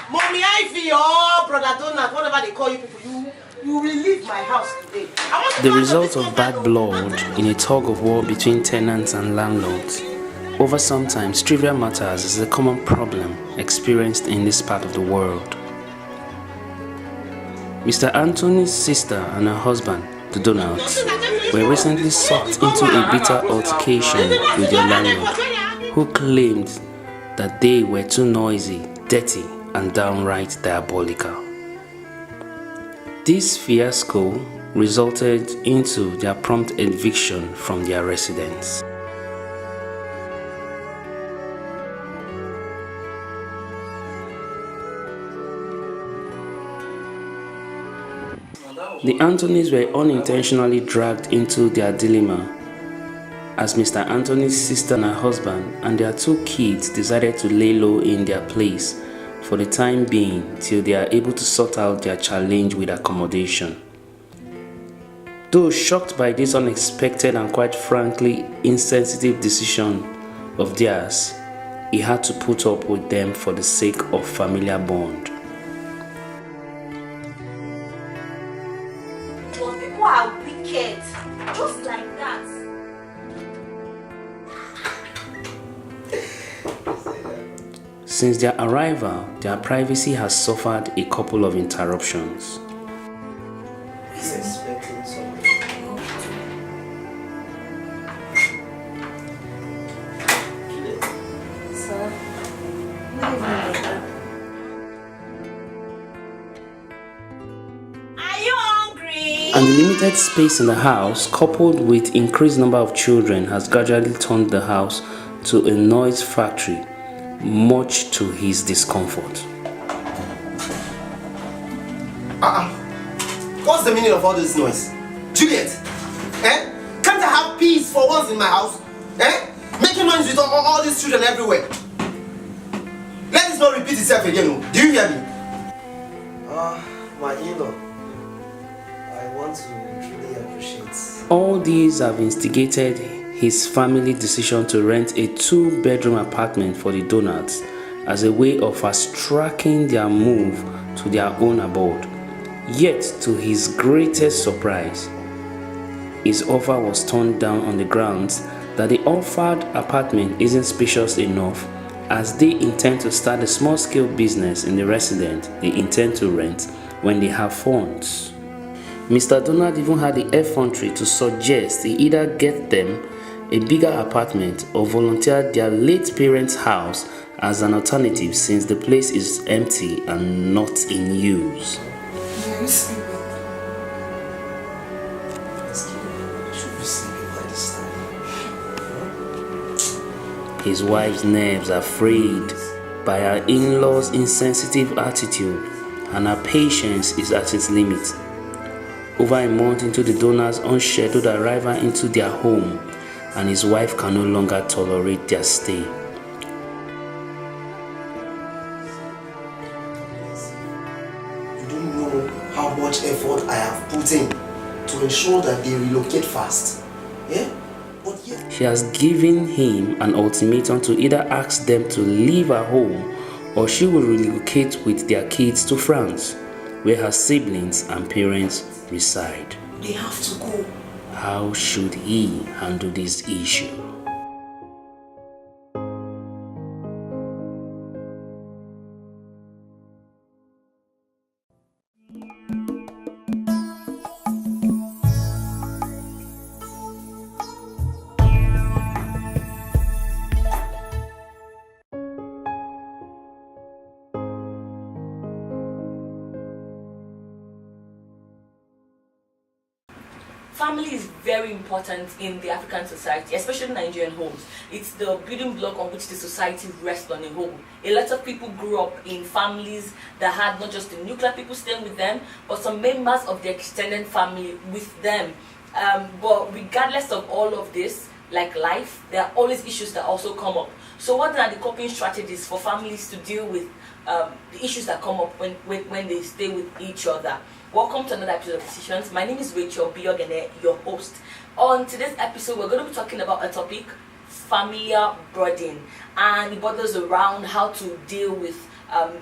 Mommy Ivy or Brother Donald, whatever they call you people, you will leave my house today. The result of bad blood in a tug of war between tenants and landlords over sometimes trivial matters is a common problem experienced in this part of the world. Mr. Anthony's sister and her husband, the Donalds, were recently sucked into a bitter altercation with their landlord, who claimed that they were too noisy, dirty, and downright diabolical. This fiasco resulted into their prompt eviction from their residence. The Anthonys were unintentionally dragged into their dilemma as Mr. Anthony's sister and her husband and their two kids decided to lay low in their place for the time being till they are able to sort out their challenge with accommodation. Though shocked by this unexpected and quite frankly insensitive decision of theirs, he had to put up with them for the sake of familiar bond. But people are wicked, just like that. Since their arrival, their privacy has suffered a couple of interruptions. He's expecting something. Sir, good evening. Are you hungry? And the limited space in the house, coupled with increased number of children, has gradually turned the house to a noise factory, much to his discomfort. What's the meaning of all this noise? Juliet, can't I have peace for once in my house? Making noise with all these children everywhere. Let this not repeat itself again. Do you hear me? My in-law, I want to truly appreciate. All these have instigated his family decision to rent a 2-bedroom apartment for the Donalds as a way of fast-tracking their move to their own abode. Yet, to his greatest surprise, his offer was turned down on the grounds that the offered apartment isn't spacious enough, as they intend to start a small-scale business in the residence they intend to rent when they have funds. Mr. Donald even had the effrontery to suggest he either get them a bigger apartment or volunteer their late parents' house as an alternative, since the place is empty and not in use. His wife's nerves are frayed by her in-laws' insensitive attitude, and her patience is at its limit. Over a month into the Donald's unscheduled arrival into their home, and his wife can no longer tolerate their stay. You don't know how much effort I have put in to ensure that they relocate fast. But yet She has given him an ultimatum to either ask them to leave her home or she will relocate with their kids to France, where her siblings and parents reside. they have to go. How should he handle this issue? Family is very very important in the African society, especially Nigerian homes. It's the building block on which the society rests on a home. A lot of people grew up in families that had not just the nuclear people staying with them, but some members of the extended family with them. But regardless of all of this, like life, there are always issues that also come up. So what are the coping strategies for families to deal with the issues that come up when they stay with each other? Welcome to another episode of Decisions. My name is Rachel Biogene, your host. On today's episode, we're going to be talking about a topic, familial burden, and it borders around how to deal with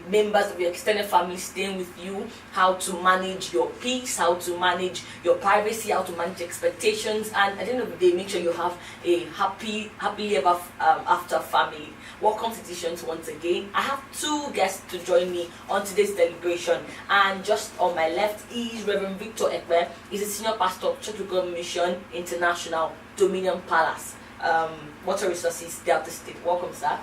members of your extended family staying with you, how to manage your peace, how to manage your privacy, how to manage expectations, and at the end of the day, make sure you have a happily ever after family. Welcome to Decisions once again. I have two guests to join me on today's deliberation, and just on my left is Reverend Victor Ekwe. He's a senior pastor of Church of God Mission International, Dominion Palace, Water Resources, Delta State. Welcome, sir.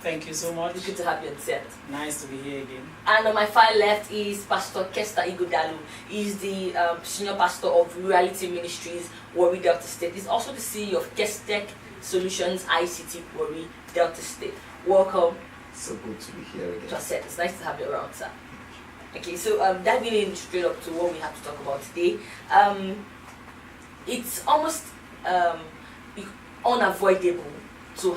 Thank you so much. It's good to have you on set. Nice to be here again. And on my far left is Pastor Kester Igudalu. He's the senior pastor of Reality Ministries, Warri, Delta State. He's also the CEO of Kestech Solutions ICT, Warri, Delta State. Welcome. So good to be here again. Just said, it's nice to have you around, sir. Okay, so diving in straight up to what we have to talk about today. It's almost unavoidable to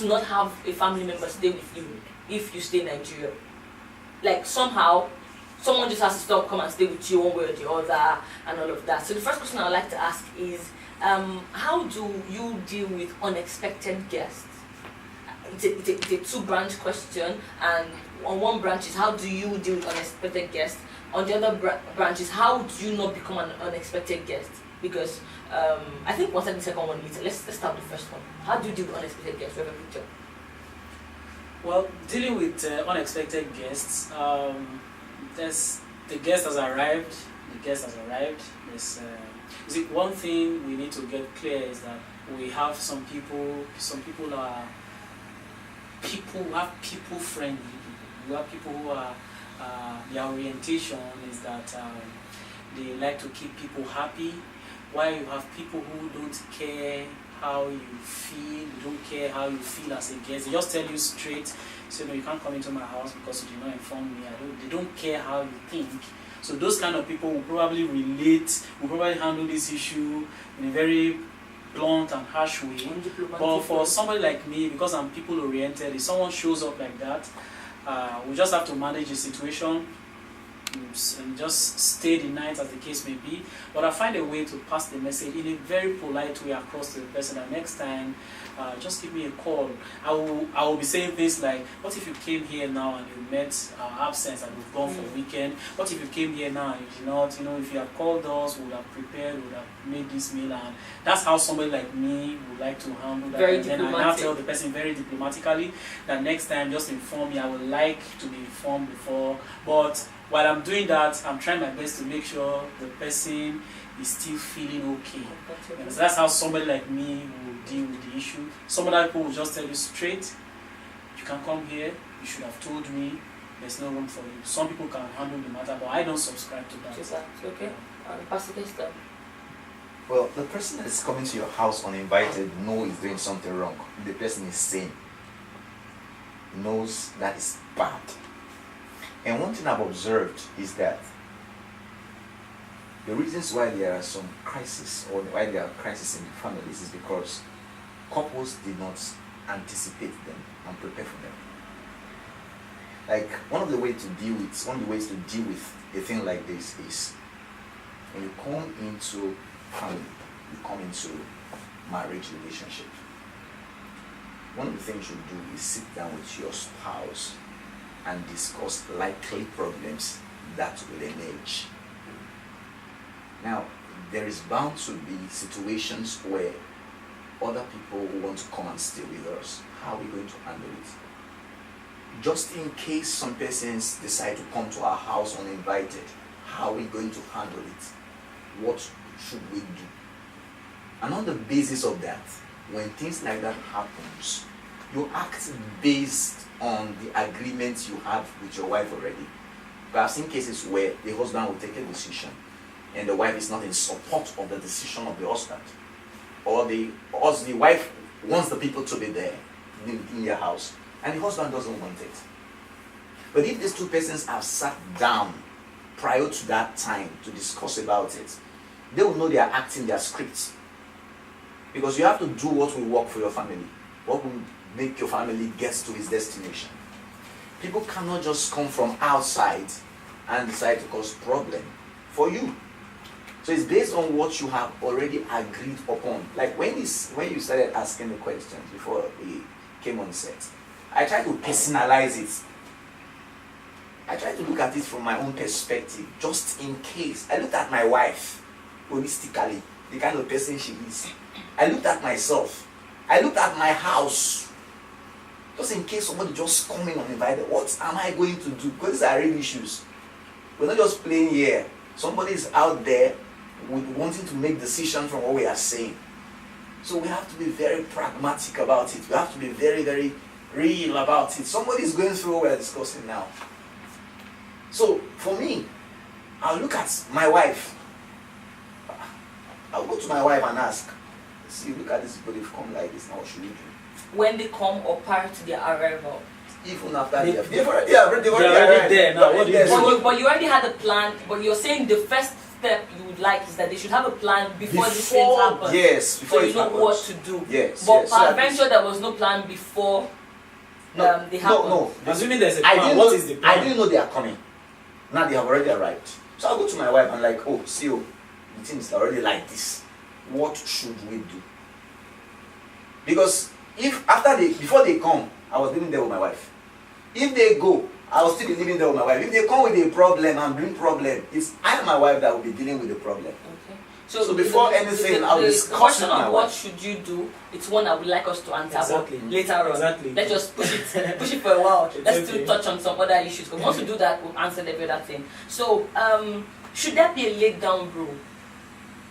not have a family member stay with you if you stay in Nigeria. Like somehow, someone just has to stop, come and stay with you one way or the other, and all of that. So the first question I'd like to ask is, how do you deal with unexpected guests? It's a two-branch question, and on one branch is how do you deal with unexpected guests? On the other branch is how do you not become an unexpected guest? Because I think we'll take the second one later. Let's start with the first one. How do you deal with unexpected guests? Reverend Victor? Well, dealing with unexpected guests, the guest has arrived. There's, you see, one thing we need to get clear is that we have some people are people-friendly people. We have people who are, their orientation is that they like to keep people happy, while you have people who don't care how you feel, they don't care how you feel as a guest. They just tell you straight, so no, you can't come into my house because you did not inform me. They don't care how you think. So those kind of people will probably handle this issue in a very blunt and harsh way. But for somebody like me, because I'm people oriented, if someone shows up like that, we just have to manage the situation and just stay the night as the case may be. But I find a way to pass the message in a very polite way across to the person that next time just give me a call. I will be saying things like, what if you came here now and you met our absence and we've gone for a weekend? What if you came here now and you did not, if you had called us, we would have prepared, we would have made this meal. And that's how somebody like me would like to handle that. Very and then diplomatic. I now tell the person very diplomatically that next time just inform me. I would like to be informed before. But while I'm doing that, I'm trying my best to make sure the person is still feeling okay. And so that's how somebody like me will deal with the issue. Some other people will just tell you straight, you can come here, you should have told me, there's no room for you. Some people can handle the matter, but I don't subscribe to that. Is that okay? Pastor Kester? Well, the person that is coming to your house uninvited knows he's doing something wrong. The person is sane, knows that is bad. And one thing I've observed is that the reasons why there are some crises or why there are crises in the families is because couples did not anticipate them and prepare for them. Like one of the ways to deal with a thing like this is when you come into family, you come into marriage relationship. One of the things you do is sit down with your spouse and discuss likely problems that will emerge. Now, there is bound to be situations where other people will want to come and stay with us. How are we going to handle it? Just in case some persons decide to come to our house uninvited, how are we going to handle it? What should we do? And on the basis of that, when things like that happens, you act based on the agreement you have with your wife already. But I've seen cases where the husband will take a decision and the wife is not in support of the decision of the husband, or the wife wants the people to be there in their house, and the husband doesn't want it. But if these two persons have sat down prior to that time to discuss about it, they will know they are acting their scripts. Because you have to do what will work for your family, what will make your family get to its destination. People cannot just come from outside and decide to cause problem for you. So it's based on what you have already agreed upon. Like when you started asking the questions before we came on set, I tried to personalize it. I tried to look at it from my own perspective, just in case. I looked at my wife holistically, the kind of person she is. I looked at myself. I looked at my house. Just in case somebody just come in uninvited, what am I going to do? Because these are real issues. We're not just playing here. Somebody is out there wanting to make decisions from what we are saying. So we have to be very pragmatic about it. We have to be very, very real about it. Somebody is going through what we are discussing now. So for me, I'll look at my wife. I'll go to my wife and ask, see, look at these people, they've come like this, now what should we do? When they come or prior to their arrival? Even after they've They're already already there now. What do you do? But you already had a plan, but you're saying the first step you would like is that they should have a plan before these things happen. Yes, before so you it know happens. what to do. Yes, but yes. So peradventure there was no plan before they happened. No. Assuming there's a plan, what is the plan? I didn't know they are coming. Now they have already arrived. So I'll go to my wife and like, oh, see, the things are already like this. What should we do? Because before they come, I was living there with my wife. If they go, I will still be living there with my wife. If they come with a problem and bring problem, it's I and my wife that will be dealing with the problem. Okay. So before anything, I'll discuss the question with my of what wife. should you do, it's one I would like us to answer Exactly. later on. Exactly. Let's just push it for a while. Let's okay. still touch on some other issues. Because once we do that, we'll answer every other thing. So, should there be a laid down rule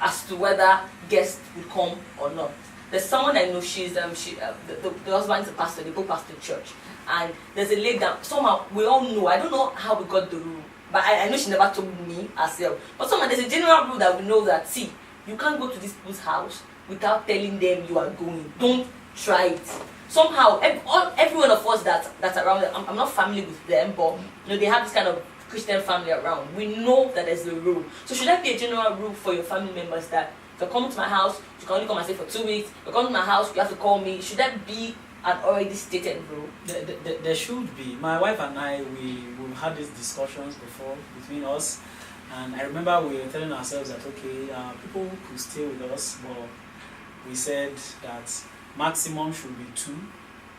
as to whether guests would come or not? There's someone I know, the husband's a pastor, they both pastor church. And there's a laid down, somehow, we all know, I don't know how we got the rule, but I know she never told me herself. But somehow there's a general rule that we know that, see, you can't go to this people's house without telling them you are going. Don't try it. Somehow, every one of us that's around them, I'm not family with them, but they have this kind of Christian family around. We know that there's a rule. So should there be a general rule for your family members that if you're coming to my house, you can only come and stay for 2 weeks. If you're coming to my house, you have to call me. Should that be an already stated rule? There should be. My wife and I, we've had these discussions before between us, and I remember we were telling ourselves that okay, people could stay with us, but we said that maximum should be 2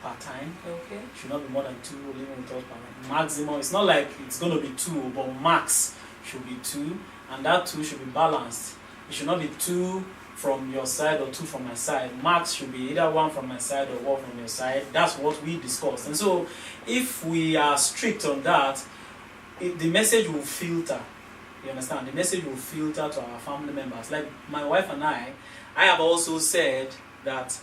per time. Okay. Should not be more than 2 living with us per time. Maximum. It's not like it's going to be 2, but max should be 2, and that 2 should be balanced. It should not be 2 from your side or 2 from my side. Max should be either 1 from my side or 1 from your side. That's what we discussed. And so, if we are strict on that, the message will filter. You understand? The message will filter to our family members. Like my wife and I have also said that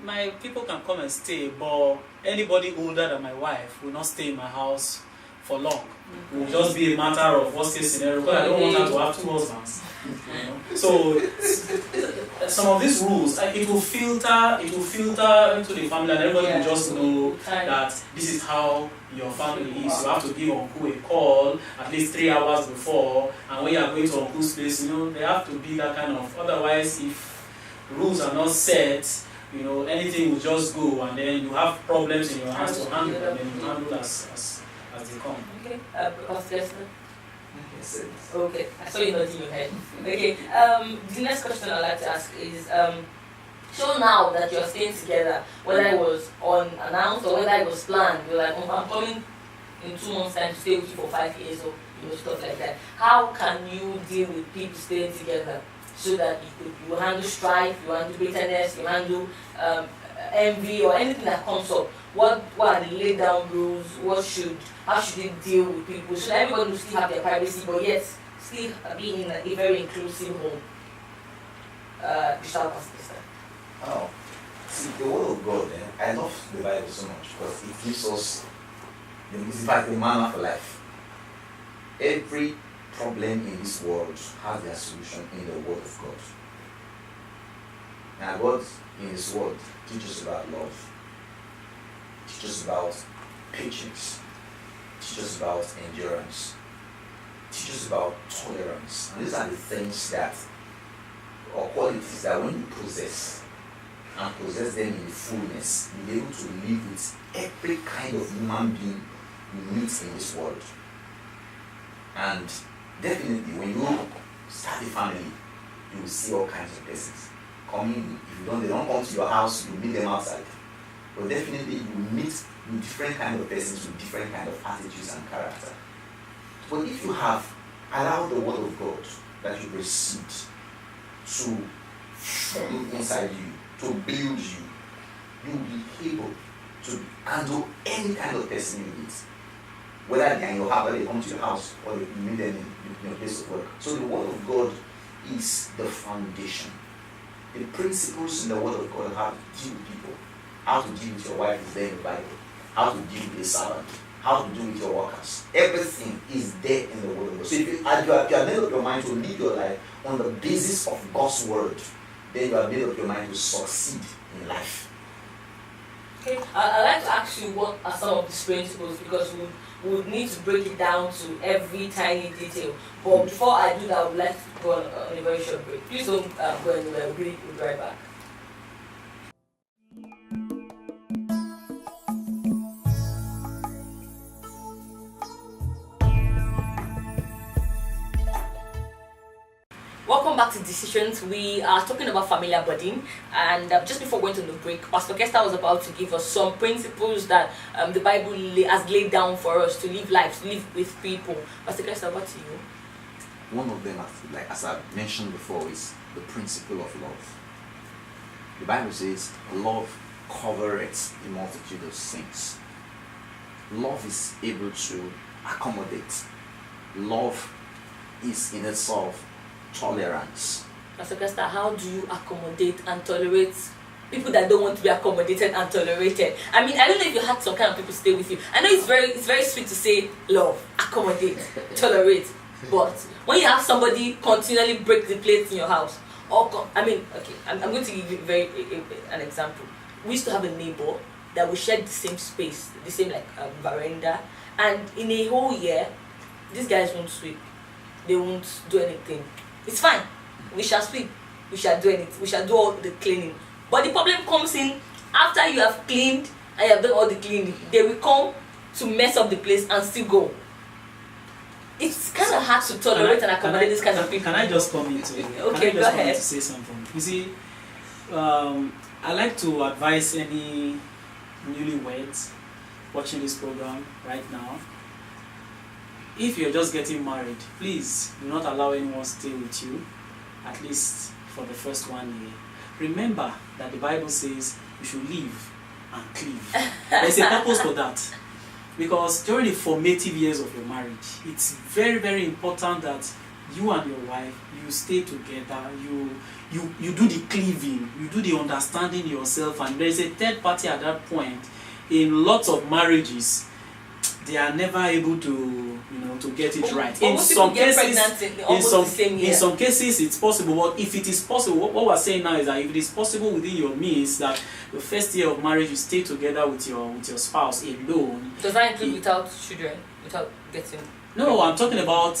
my people can come and stay, but anybody older than my wife will not stay in my house for long. It will just be a matter of worst case scenario, because I don't want her to have 2 husbands. So some of these rules, it will filter into the family, and everybody will just know that this is how your family is. You have to give uncle a call at least 3 hours before, and when you are going to uncle's place, they have to be that kind of. Otherwise, if rules are not set, anything will just go, and then you have problems in your hands to handle, and then you handle as they come. Okay, Pastor Esther? Okay, I saw you nodding your head. Okay, the next question I'd like to ask is, so now that you're staying together, whether it was unannounced or whether it was planned, you're like, I'm coming in 2 months' time to stay with you for 5 years or stuff like that. How can you deal with people staying together so that you handle strife, you handle bitterness, you handle envy or anything that comes up? What are the laid down rules? How should you deal with people? Should everybody still have their privacy, but yet still be in a very inclusive home? Oh, see, the word of God, I love the Bible so much because it gives us the manner for life. Every problem in this world has their solution in the Word of God. And God in His Word teaches about love, teaches about patience, teaches about endurance, teaches about tolerance. And these are the things that, or qualities that when you possess, and possess them in the fullness, you'll be able to live with every kind of human being you meet in this world. And definitely, when you start a family, you will see all kinds of persons coming. If they don't come to your house, you meet them outside. But definitely, you will meet with different kind of persons with different kind of attitudes and character. But if you have allowed the Word of God that you received to form inside you, to build you, you will be able to handle any kind of person you meet. Whether they're in your house, whether they come to your house, or you meet them in your place of work. So the Word of God is the foundation. The principles in the Word of God, how to deal with people, how to deal with your wife is there in the Bible, how to deal with a servant, how to deal with your workers. Everything is there in the Word of God. So if you have made up your mind to live your life on the basis of God's Word, then you have made up your mind to succeed in life. Okay, I'd like to ask you what are some of these principles, because we would need to break it down to every tiny detail. But before I do that, I would like to go on a very short break. Please don't go anywhere. We'll be right back. Welcome back to Decisions. We are talking about familial budding, and just before going to the break, Pastor Kester was about to give us some principles that the Bible has laid down for us to live life, to live with people. Pastor Kester, what to you? One of them, as I mentioned before, is the principle of love. The Bible says, love covereth the multitude of sins. Love is able to accommodate. Love is in itself tolerance. Pastor Kester, how do you accommodate and tolerate people that don't want to be accommodated and tolerated? I mean, I don't know if you had some kind of people stay with you. I know it's very sweet to say love, accommodate, tolerate, but when you have somebody continually break the plates in your house, I'm going to give you an example. We used to have a neighbor that we shared the same space, the same veranda, and in a whole year, these guys won't sweep, they won't do anything. It's fine. We shall sweep. We shall do anything. We shall do all the cleaning. But the problem comes in after you have cleaned and you have done all the cleaning. They will come to mess up the place and still go. It's kind of hard to tolerate and accommodate this kind of people. Can I just come into it? Okay, go ahead. To say something. You see, I like to advise any newlyweds watching this program right now. If you're just getting married, please do not allow anyone to stay with you, at least for the first 1 year. Remember that the Bible says you should live and cleave. There's a purpose for that. Because during the formative years of your marriage, it's very, very important that you and your wife, you stay together, you do the cleaving, you do the understanding yourself, and there's a third party at that point. In lots of marriages, they are never able to get it right. In some cases it's possible, but if it is possible, what we're saying now is that if it is possible within your means, that the first year of marriage you stay together with your spouse alone. Does that include without children, without getting? No, I'm talking about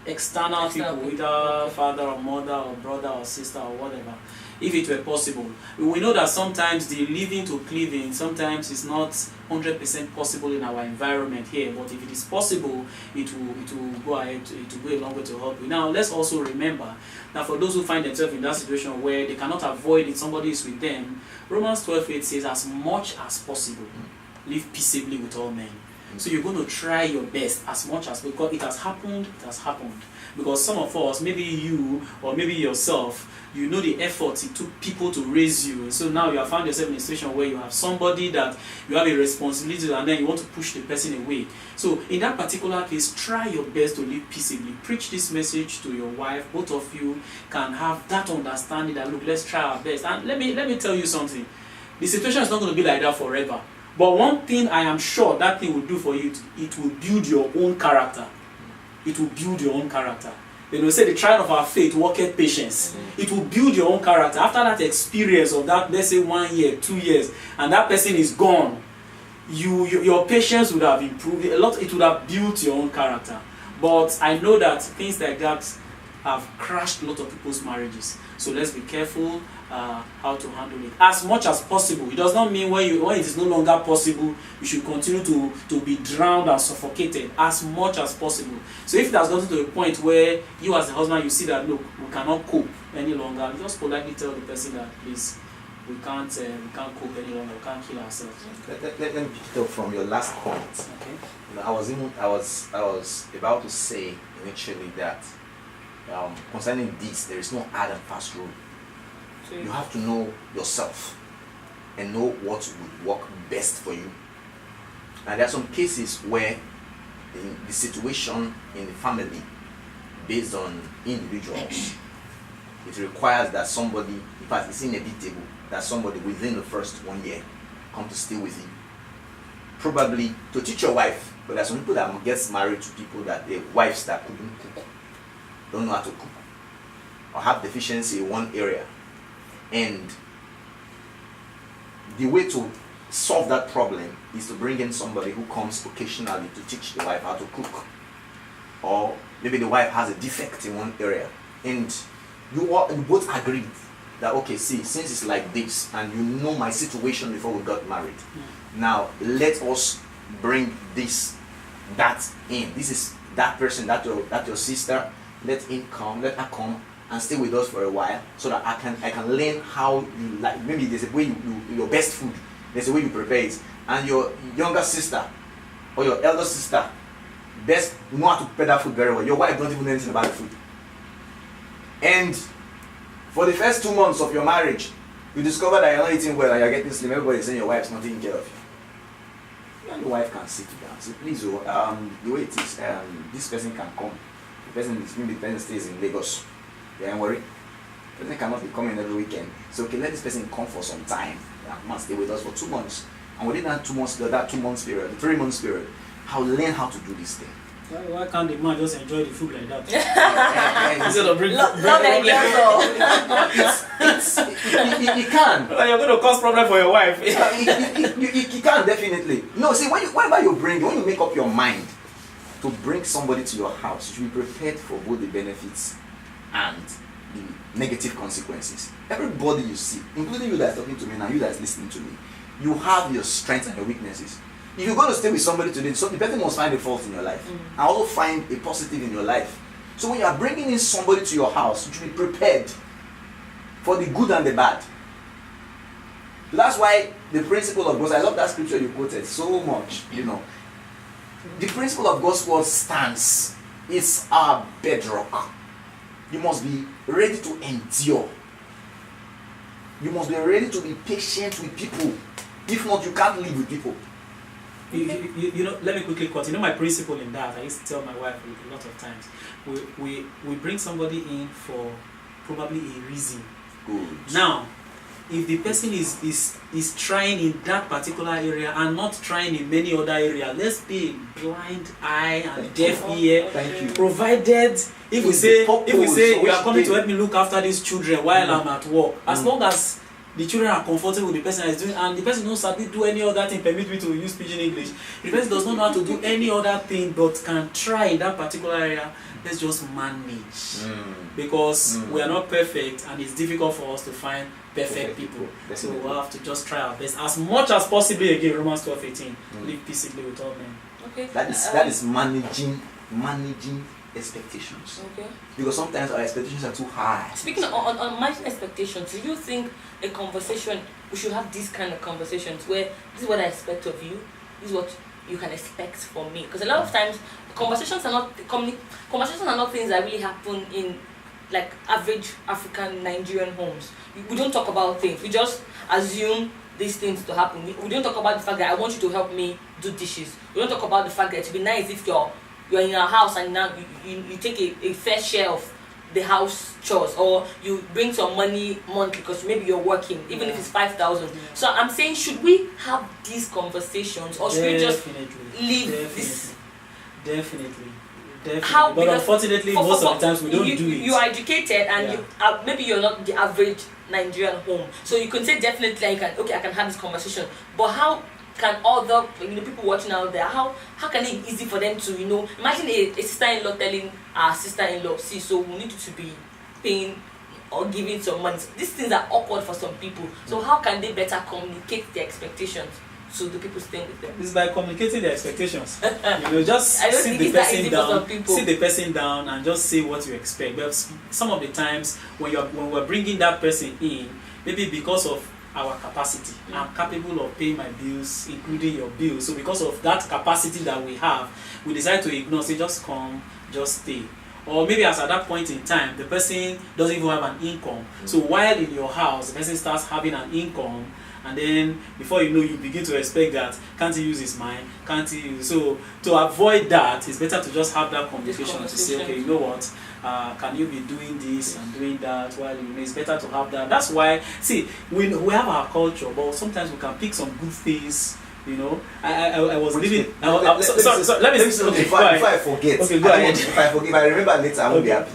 external people, either father or mother or brother or sister or whatever. If it were possible, we know that sometimes the living to cleaving sometimes is not 100% possible in our environment here, but if it is possible, it will go ahead, it will go a long way to help you. Now, let's also remember that for those who find themselves in that situation where they cannot avoid it, somebody is with them, Romans 12:8 says, as much as possible, live peaceably with all men. So you're going to try your best as much as, because it has happened. Because some of us, maybe you or maybe yourself, you know the effort it took people to raise you. And so now you have found yourself in a situation where you have somebody that you have a responsibility and then you want to push the person away. So in that particular case, try your best to live peaceably. Preach this message to your wife. Both of you can have that understanding that, look, let's try our best. And let me tell you something. The situation is not going to be like that forever. But one thing I am sure that thing will do for you, it will build your own character. it will build your own character. You know, say the trial of our faith worketh patience. It will build your own character. After that experience of that, let's say 1 year, 2 years, and that person is gone, your patience would have improved a lot. It would have built your own character. But I know that things like that have crashed a lot of people's marriages. So let's be careful how to handle it as much as possible. It does not mean when it is no longer possible, you should continue to be drowned and suffocated as much as possible. So if it has gotten to a point where you as the husband, you see that, look, we cannot cope any longer, you just politely tell the person that, please, we can't cope any longer, we can't kill ourselves. Let me pick it up from your last point. Okay. You know, I was about to say initially that concerning this, there is no hard and fast rule. You have to know yourself and know what would work best for you. And there are some cases where the situation in the family, based on individuals, it requires that somebody, in fact, it's inevitable that somebody within the first 1 year come to stay with you. Probably to teach your wife, but there are some people that gets married to people that their wives that couldn't cook, don't know how to cook, or have deficiency in one area. And the way to solve that problem is to bring in somebody who comes occasionally to teach the wife how to cook. Or maybe the wife has a defect in one area, and you both agreed that, okay, see, since it's like this, and you know my situation before we got married, now let us bring that in. This is that person, that your sister. Let her come and stay with us for a while, so that I can learn how you like. Maybe there's a way you your best food, there's a way you prepare it, and your younger sister or your elder sister best know how to prepare that food very well. Your wife don't even know anything about the food, and for the first 2 months of your marriage, you discover that you're not eating well and you're getting slim. Everybody's saying your wife's not taking care of you. You and your wife can sit down. Say, please, the way it is, this person can come. The person stays in Lagos. Don't worry. The person cannot be coming every weekend. So okay, let this person come for some time. Come and stay with us for 2 months. And within that 2 months, that 2 months period, the 3 months period, I'll learn how to do this thing. Why can't the man just enjoy the food like that? Instead of bring Love He can. You're going to cause problem for your wife. He can definitely. No, see, whenever when you make up your mind to bring somebody to your house, you should be prepared for both the benefits and the negative consequences. Everybody you see, including you that's talking to me now, you that's listening to me, you have your strengths and your weaknesses. If you're going to stay with somebody today, so the person must find a fault in your life and also find a positive in your life. So when you are bringing in somebody to your house, you should be prepared for the good and the bad. That's why the principle of gospel, I love that scripture you quoted so much, you know. The principle of gospel stands. It's our bedrock. You must be ready to endure. You must be ready to be patient with people. If not, you can't live with people. You know, let me quickly cut. You know my principle in that, I used to tell my wife a lot of times, we bring somebody in for probably a reason. Good. Now, if the person is trying in that particular area and not trying in many other areas, let's be a blind eye and deaf ear. Thank you. Provided if we say you are coming to help me look after these children while I'm at work, as long as the children are comfortable with the person is doing, and the person knows how to do any other thing, permit me to use pidgin English. The person does not know how to do any other thing but can try in that particular area, let's just manage. Because we are not perfect and it's difficult for us to find perfect people. So we'll have to just try our best as much as possible. Again, Romans 12:18, live peaceably with all men. Okay. That is managing expectations. Okay. Because sometimes our expectations are too high. Speaking on my expectations, do you think a conversation, we should have these kind of conversations where this is what I expect of you, this is what you can expect from me? Because a lot of times conversations are not things that really happen in like average African Nigerian homes. We don't talk about things. We just assume these things to happen. We don't talk about the fact that I want you to help me do dishes. We don't talk about the fact that it would be nice if you're in our house and now you take a fair share of the house chores, or you bring some money monthly because maybe you're working, even if it's 5,000. So I'm saying, should we have these conversations, or should we just leave this? Definitely. Definitely. But unfortunately, most of the times we don't do it. You are educated and you maybe you're not the average Nigerian home, so you can say definitely I can have this conversation. But how can other people watching out there, how can it be easy for them to imagine a sister-in-law telling our sister-in-law, see, so we need you to be paying or giving some money. These things are awkward for some people. So how can they better communicate their expectations to the people staying with them? It's by communicating their expectations. Just sit the person down and just say what you expect. But some of the times when we're bringing that person in, maybe because of our capacity, I'm capable of paying my bills, including your bills. So because of that capacity that we have, we decide to ignore, say just come, just stay. Or maybe as at that point in time, the person doesn't even have an income. So while in your house, the person starts having an income, and then before you know, you begin to expect that, can't he use his mind? Can't he use? So to avoid that, it's better to just have that conversation to say, okay, you know what? Can you be doing this and doing that? Well, it's better to have that. That's why, see, we have our culture, but sometimes we can pick some good things. I was living. Sorry. Let me say before I forget. Okay, go ahead. If I remember later, I won't be happy.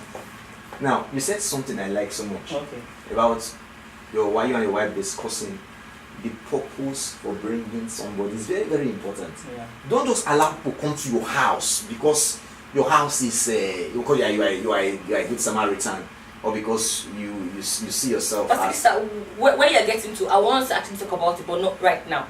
Now, you said something I like so much about why you and your wife discussing the purpose for bringing somebody. It's very, very important. Yeah. Don't just allow people come to your house because your house is because you are a good Samaritan, or because you see yourself as. Where you're getting to, I want us to actually talk about it, but not right now.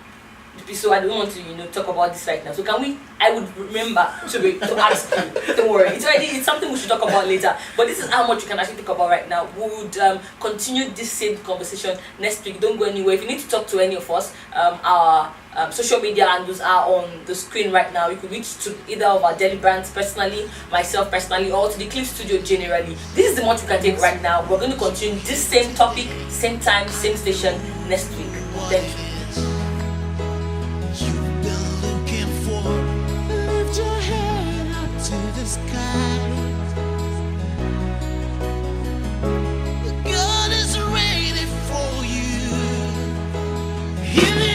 So I don't want to talk about this right now. So can we? I would remember to ask you. Don't worry, it's something we should talk about later. But this is how much you can actually talk about right now. We would continue this same conversation next week. Don't go anywhere. If you need to talk to any of us, our social media handles are on the screen right now. You could reach to either of our daily brands personally, myself personally, or to the Cliff Studio generally. This is the much we can take right now. We're going to continue this same topic, same time, same station next week. Thank you. God is ready for you. Healing